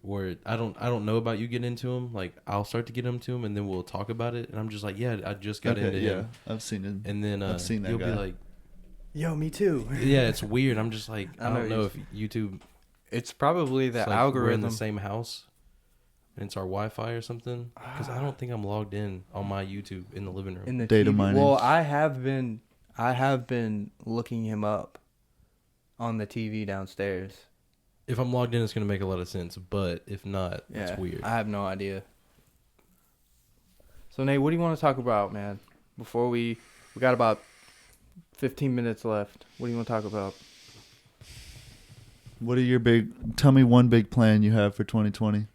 where I don't know about you getting into them, like I'll start to get into them, and then we'll talk about it, and I'm just like, yeah, I just got into yeah, him, I've seen it. and then I've seen that you'll guy. be like, Yo, me too. yeah, it's weird. I'm just like, I I know don't know if YouTube It's probably the It's like algorithm. We're in the same house, and it's our Wi-Fi or something. Because I don't think I'm logged in on my YouTube in the living room. In the Data TV. mining. Well, I have been looking him up on the TV downstairs. If I'm logged in, it's gonna make a lot of sense. But if not, it's weird. I have no idea. So Nate, what do you want to talk about, man? Before we got about 15 minutes left. What do you want to talk about? What are your tell me one big plan you have for 2020.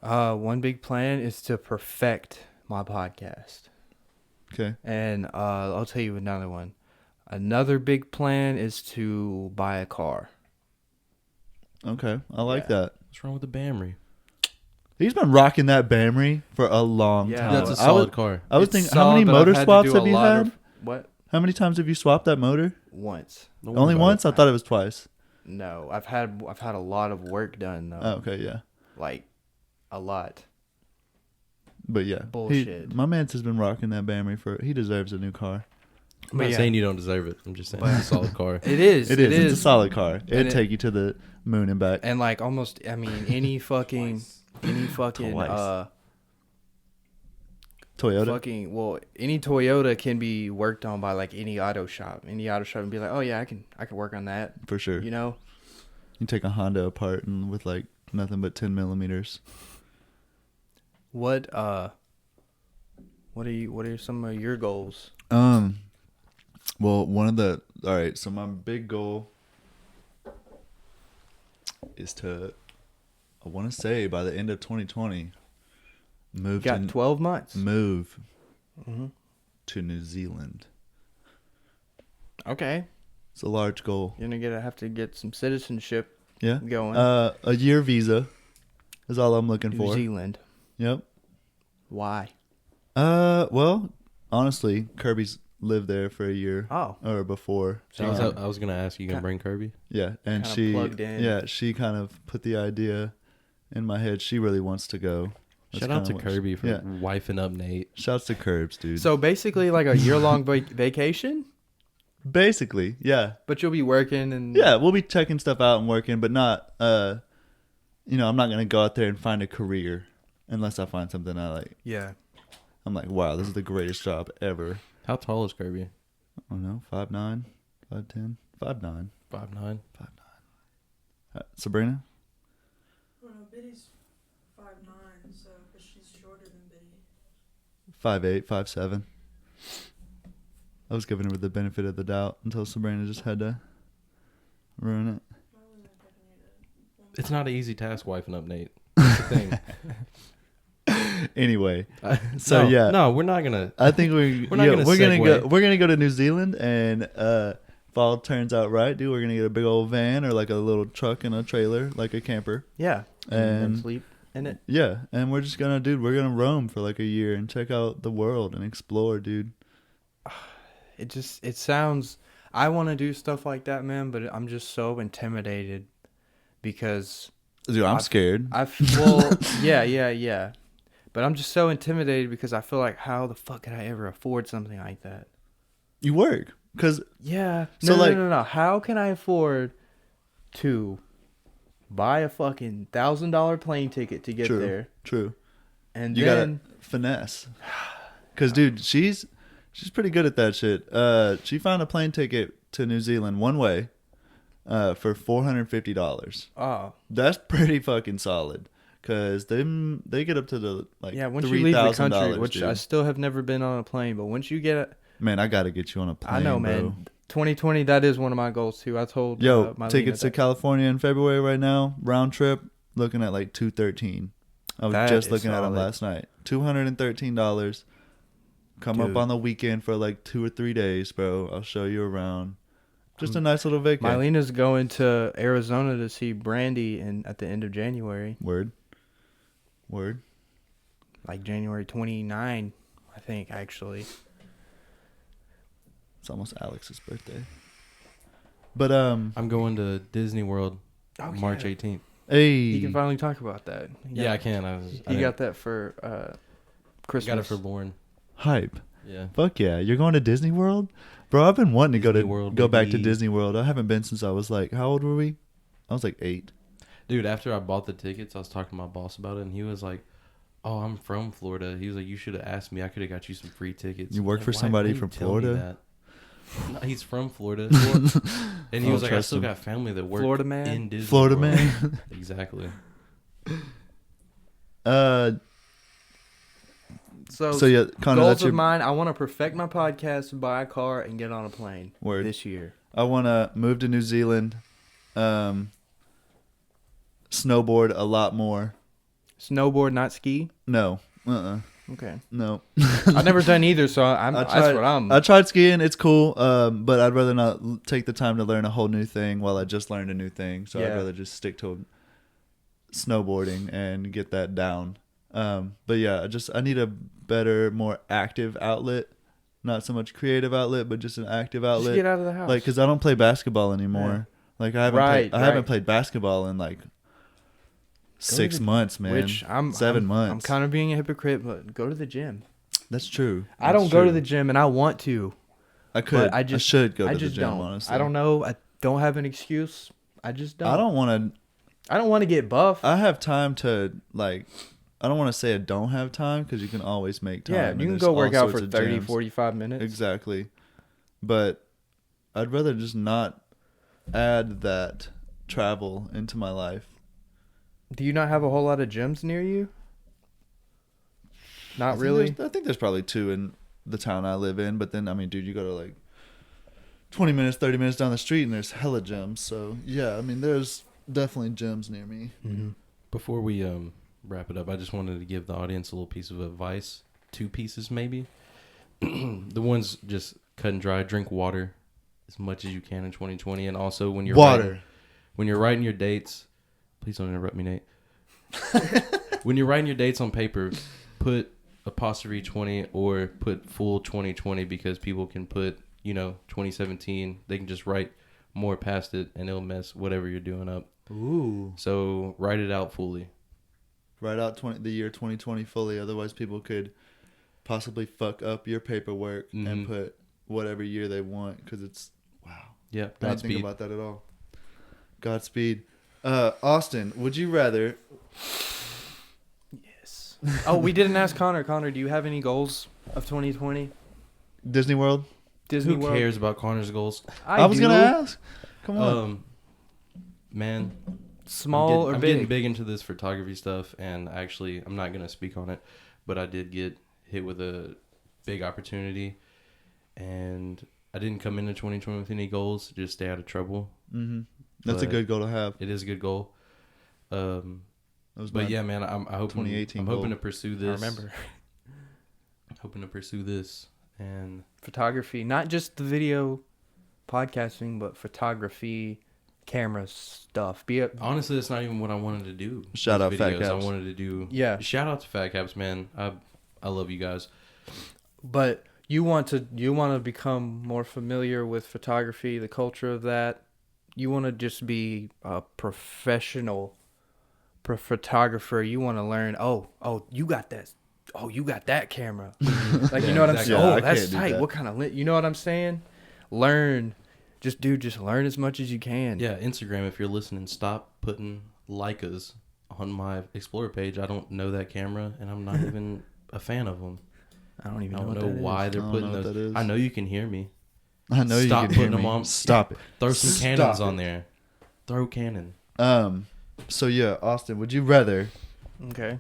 One big plan is to perfect my podcast. Okay. And I'll tell you another one. Another big plan is to buy a car. Okay. I like that. What's wrong with the Bamry? He's been rocking that Bamry for a long time. That's a solid car. I was It's thinking, how many solid, but motor I've had to swaps do have a you lot had? of- What? How many times have you swapped that motor? Once. Don't worry Only about once? it. I thought it was twice. No, I've had a lot of work done though. Oh, okay, yeah. Like a lot. But yeah. Bullshit. My man's has been rocking that Bamry he deserves a new car. I'm not saying you don't deserve it. I'm just saying it's a solid car. It is. It is. It's a solid car. It'd it- take you to the moon and back. And like almost, I mean, any fucking Twice. Toyota. any Toyota can be worked on by like any auto shop. Any auto shop and be like, oh yeah, I can work on that. For sure. You know. You take a Honda apart and with like nothing but 10 millimeters. What are some of your goals? Well, all right, so my big goal is to, I want to say by the end of 2020, You got 12 months. move Mm-hmm. to New Zealand. Okay. It's a large goal. You're gonna have to get some citizenship Yeah. going. A year visa is all I'm looking New for. Zealand. Yep. Why? Well, honestly, Kirby's lived there for a year. Oh. Or before. I was gonna ask you, gonna bring Kirby? Yeah, and Kinda plugged in. yeah, she kind of put the idea in my head. She really wants to go. That's Shout out to kinda what Kirby for yeah. wifing up Nate. Shouts to Curbs, dude. So basically, like a year-long vacation, basically, yeah, but you'll be working and yeah, we'll be checking stuff out and working, but not, I'm not gonna go out there and find a career unless I find something I like. Yeah. I'm like, wow, this is the greatest job ever. How tall is Kirby? I don't know, 5'9", 5'10", 5'9", 5'9". Sabrina. Well, no, Biddy's 5'9", so but she's shorter than Biddy. 5'8", 5'7". I was giving her the benefit of the doubt until Sabrina just had to ruin it. I wasn't expecting you to. It's not an easy task wifing up Nate. That's the thing. Anyway, so no, yeah, no, we're not gonna. I think we're We're not gonna segue. We're gonna go to New Zealand, and if all turns out right, dude, we're gonna get a big old van or like a little truck and a trailer, like a camper. Yeah. And sleep in it. Yeah, and we're gonna roam for like a year and check out the world and explore, dude. It sounds, I want to do stuff like that, man, but I'm just so intimidated because Dude, I'm scared. yeah. But I'm just so intimidated because I feel like, how the fuck could I ever afford something like that? You work, cause Yeah. So, No. How can I afford to buy a fucking $1,000 plane ticket to get true, there? true. And You then gotta finesse, cause dude, she's pretty good at that shit. She found a plane ticket to New Zealand one way, for $450. oh That's pretty fucking solid. Cause they get up to the once you leave the country, which dude. I still have never been on a plane, but once you get it, Man, I gotta get you on a plane. I know, bro. man. 2020, that is one of my goals too. I told Mylene tickets to that. California in February right now, round trip, looking at like $213. I was That just is looking at them solid. last night. $213. Come Dude. up on the weekend for like 2 or 3 days, bro. I'll show you around. Just a nice little vacation. Mylena's going to Arizona to see Brandy at the end of January, Word. like January 29, I think actually. It's almost Alex's birthday. But I'm going to Disney World Oh, March yeah. 18th. hey, He can finally talk about that. Yeah, I can. He got that for Christmas. got it for Lauren. hype. Yeah. Fuck yeah. You're going to Disney World? Bro, I've been wanting to Disney World, go back to baby. Disney World. I haven't been since I was like, how old were we? I was like 8. Dude, after I bought the tickets, I was talking to my boss about it, and he was like, "Oh, I'm from Florida." He was like, "You should have asked me. I could have got you some free tickets." You work like, for somebody from Florida? No, he's from Florida. And he was like, "I still got family that work Florida man? in Disney Florida World." man. Exactly. So yeah, Connor, goals that's of your mine. I want to perfect my podcast, buy a car, and get on a plane word. this year. I want to move to New Zealand, snowboard a lot more. Snowboard, not ski? No. Okay. No. I've never done either, so that's what I'm... I tried skiing. It's cool, but I'd rather not take the time to learn a whole new thing while I just learned a new thing. So I'd rather just stick to snowboarding and get that down. But yeah, I need a better, more active outlet. Not so much creative outlet, but just an active outlet. Just get out of the house. Like, because I don't play basketball anymore. Yeah. Like, I haven't played basketball in like 6 months, man. Which 7 months. I'm kind of being a hypocrite, but go to the gym. That's true. I don't go to the gym, and I want to. I could. I should go to the gym, don't. honestly. I don't know. I don't have an excuse. I just don't. I don't want to get buff. I have time to, like... I don't want to say I don't have time because you can always make time. Yeah, you can go work out for 30, 45 minutes. Exactly. But I'd rather just not add that travel into my life. Do you not have a whole lot of gyms near you? Not really? I think there's probably 2 in the town I live in. But then, I mean, dude, you go to like 20 minutes, 30 minutes down the street and there's hella gyms. So, yeah, I mean, there's definitely gyms near me. Mm-hmm. Before we wrap it up, I just wanted to give the audience a little piece of advice. 2 pieces, maybe. The one's just cut and dry. Drink water as much as you can in 2020. And also, when you're writing your dates, please don't interrupt me, Nate. When you're writing your dates on paper, put apostrophe 20 or put full 2020 because people can put, 2017. They can just write more past it and it'll mess whatever you're doing up. Ooh. So write it out fully. Write out the year 2020 fully. Otherwise, people could possibly fuck up your paperwork and put whatever year they want because it's wow. Yeah, I didn't think about that at all. Godspeed. Austin, would you rather? Yes. Oh, we didn't ask Connor. Connor, do you have any goals of 2020? Disney World? Disney Who World? cares about Connor's goals? I was going to ask. Come on. Man. Small or big? I'm getting big into this photography stuff, and actually, I'm not going to speak on it, but I did get hit with a big opportunity, and I didn't come into 2020 with any goals, just stay out of trouble. Mm-hmm. That's a good goal to have. It is a good goal. But yeah, man, I'm hoping to pursue this. I remember. Hoping to pursue this and photography, not just the video podcasting, but photography, camera stuff. Honestly, that's not even what I wanted to do. Shout out Fat Caps. I wanted to do. Yeah. Shout out to Fat Caps, man. I love you guys. But you want to become more familiar with photography, the culture of that. You want to just be a professional photographer. You want to learn. Oh, you got that. Oh, you got that camera. Like, you know what I'm saying? Yeah, oh, that's tight. What kind of lens? You know what I'm saying? Learn. Just learn as much as you can. Yeah, Instagram, if you're listening, stop putting Leicas on my Explorer page. I don't know that camera, and I'm not even a fan of them. I don't even know why they're putting those. I know you can hear me. I know you can hear me. Stop putting them on. Stop it. Throw some cannons on there. Throw cannon. So yeah, Austin, would you rather Okay.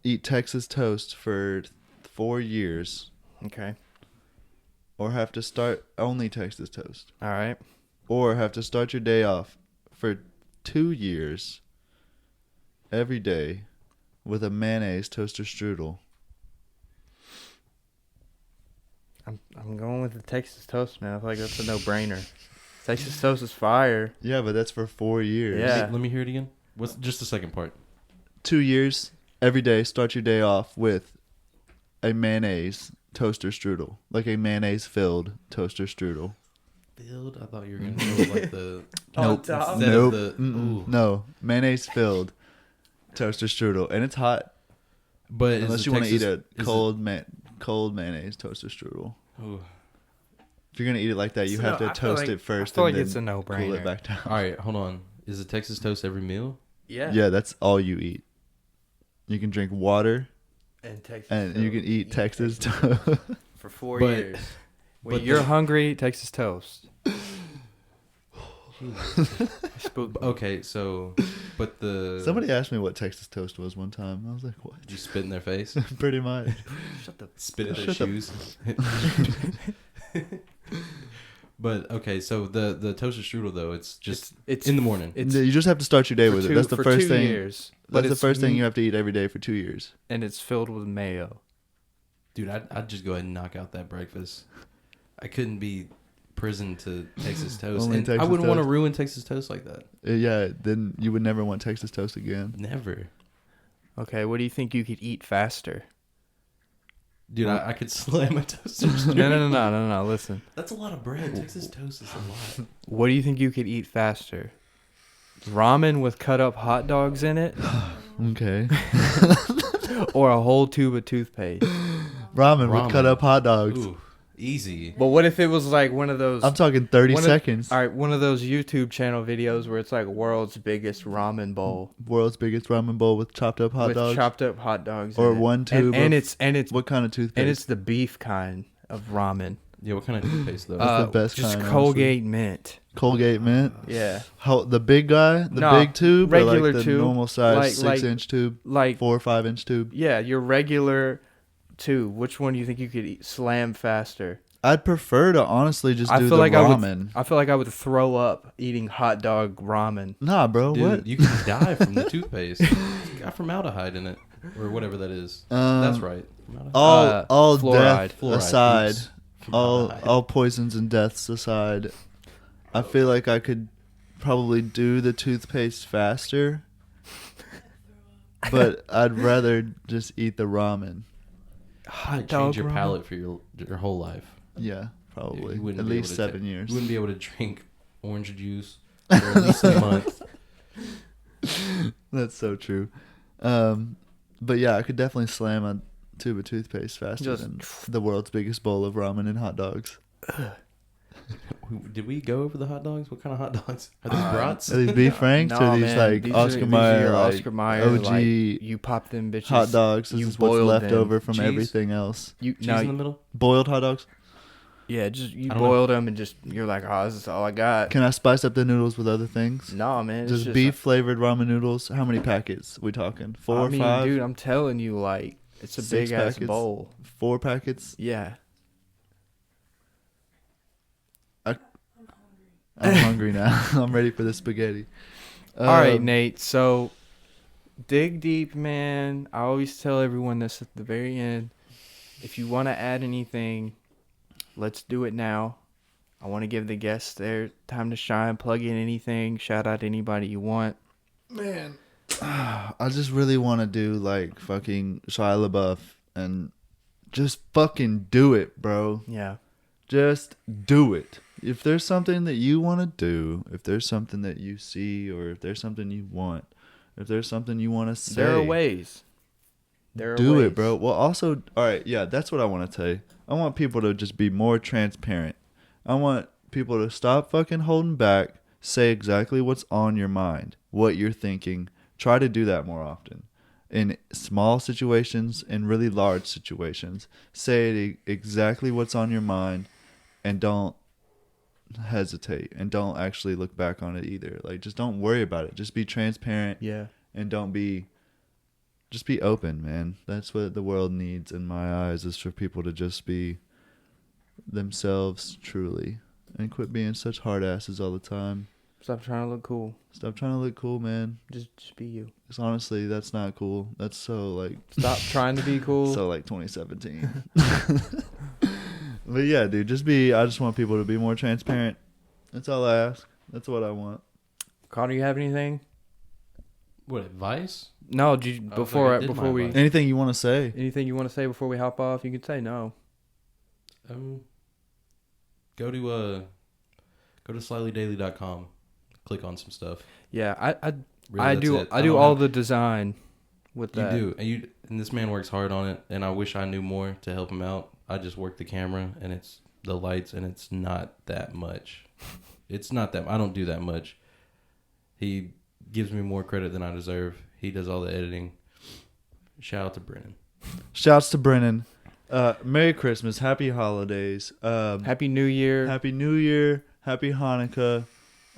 eat Texas toast for 4 years Okay. or have to start only Texas toast? All right. Or have to start your day off for 2 years every day with a mayonnaise toaster strudel? I'm going with the Texas toast, man. I feel like that's a no-brainer. Texas toast is fire. Yeah, but that's for 4 years. Yeah. Let me hear it again. What's just the second part? 2 years every day. Start your day off with a mayonnaise toaster strudel, like a mayonnaise-filled toaster strudel. Filled? I thought you were gonna go like the Nope. No, mayonnaise-filled toaster strudel, and it's hot. But unless you want to eat a cold mayonnaise toaster strudel. Ooh. If you're gonna eat it like that, you have to toast it first. I feel and like then it's a no-brainer. Cool it back down. All right, hold on. Is it Texas toast every meal? Yeah. Yeah, that's all you eat. You can drink water, And Texas and toast. you can eat Texas toast. For 4 But- years. When but you're the- hungry, Texas toast. Okay, so, but the Somebody asked me what Texas toast was one time. I was like, "What?" you spit in their face, Pretty much. spit in their Shut the- shoes. But okay, so the toasted strudel though, it's just It's in the morning. It's You just have to start your day for with two- it. That's the for first 2 thing. years. That's the it's first thing you have to eat every day for 2 years. And it's filled with mayo. Dude, I'd just go ahead and knock out that breakfast. I couldn't be prisoned to Texas toast, Only and Texas I wouldn't want to toast. ruin Texas toast like that. Yeah, then you would never want Texas toast again. Never, Okay, what do you think you could eat faster? dude. I could slam a toaster. No. Listen. That's a lot of bread. Texas toast is a lot. What do you think you could eat faster? Ramen with cut up hot dogs in it, Okay. or a whole tube of toothpaste? Ramen with cut Ramen. up hot dogs. Ooh, easy. But what if it was like one of those? I'm talking 30 one of- seconds. All right, one of those YouTube channel videos where it's like world's biggest ramen bowl World's biggest ramen bowl with chopped up hot with dogs. chopped up hot dogs, Or in it. one tube and of- it's What kind of toothpaste? and it's the beef kind of ramen. Yeah, what kind of toothpaste though? the best just kind, Colgate mint. Colgate mint. Yeah, How the big guy, the No, big tube, or regular like the tube. normal size Like- 6-inch tube, like 4 or 5-inch tube. yeah, your regular tube. Which one do you think you could slam faster? I'd prefer to honestly just I do feel the like ramen. I feel like I would throw up eating hot dog ramen. Nah, bro. Dude, What? you can die from the toothpaste. It's got formaldehyde in it, or whatever that is. That's right. Formaldehyde. All fluoride. death Fluoride, aside, oops. all Formaldehyde. poisons and deaths aside, I feel like I could probably do the toothpaste faster, but I'd rather just eat the ramen. Hot Might dog change your ramen? palate for your whole life. Yeah, probably. You wouldn't At be least able to 7 years. You wouldn't be able to drink orange juice for at least a month. That's so true. But yeah, I could definitely slam a tube of toothpaste faster Just- than the world's biggest bowl of ramen and hot dogs. Did we go over the hot dogs? What kind of hot dogs? Are these brats? Are these beef franks No, or these man, like these Oscar are Mayer, your like Oscar Mayer, OG like, you pop them bitches. hot dogs? This you is what's boiled left them. over from Cheese? everything else. You Cheese no, in the middle? Boiled hot dogs. yeah, just you I don't know. boiled them and just you're like, oh, this is all I got. Can I spice up the noodles with other things? No, man, it's Just beef flavored ramen noodles. How many packets we talking? 4 I or mean, 5? dude, I'm telling you, like, it's a 6 big ass packets? bowl. 4 packets. Yeah. I'm hungry now. I'm ready for the spaghetti. All right, Um, Nate. So, dig deep, man. I always tell everyone this at the very end. If you want to add anything, let's do it now. I want to give the guests their time to shine. Plug in anything. Shout out anybody you want. Man, I just really want to do like fucking Shia LaBeouf and just fucking do it, bro. Yeah. Just do it. If there's something that you want to do, if there's something that you see, or if there's something you want, if there's something you want to say, There are ways. There are do ways. it, bro. Well, also, all right, yeah, that's what I want to say. I want people to just be more transparent. I want people to stop fucking holding back, say exactly what's on your mind, what you're thinking. Try to do that more often. In small situations and really large situations, say exactly what's on your mind and don't hesitate and don't actually look back on it either. Like, just don't worry about it. Just be transparent. Yeah. And just be open, man. That's what the world needs in my eyes, is for people to just be themselves truly and quit being such hard asses all the time. Stop trying to look cool. Stop trying to look cool, man. Just be you. 'Cause honestly, that's not cool. That's so like Stop trying to be cool. so like 2017. But yeah, dude, I just want people to be more transparent. That's all I ask. That's what I want. Connor, you have anything? What, advice? No, I was like, I before did before my we advice. Anything you want to say? anything you want to say before we hop off, you can say no. Go to slightlydaily.com. Click on some stuff. Yeah, I Really, that's do it. I do don't all have- the design with You that. do, and this man works hard on it. And I wish I knew more to help him out. I just work the camera, and it's the lights, and it's not that much. It's not that. I don't do that much. He gives me more credit than I deserve. He does all the editing. Shout out to Brennan. Shouts to Brennan. Merry Christmas. Happy holidays. Happy New Year. Happy New Year. Happy Hanukkah.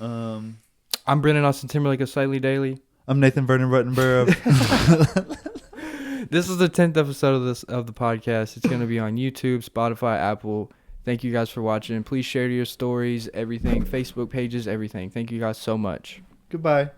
I'm Brennan Austin Timberlake of Slightlee Daily. I'm Nathan Vernon Ruttenbur. This is the 10th episode of the podcast. It's going to be on YouTube, Spotify, Apple. Thank you guys for watching. Please share your stories, everything, Facebook pages, everything. Thank you guys so much. Goodbye.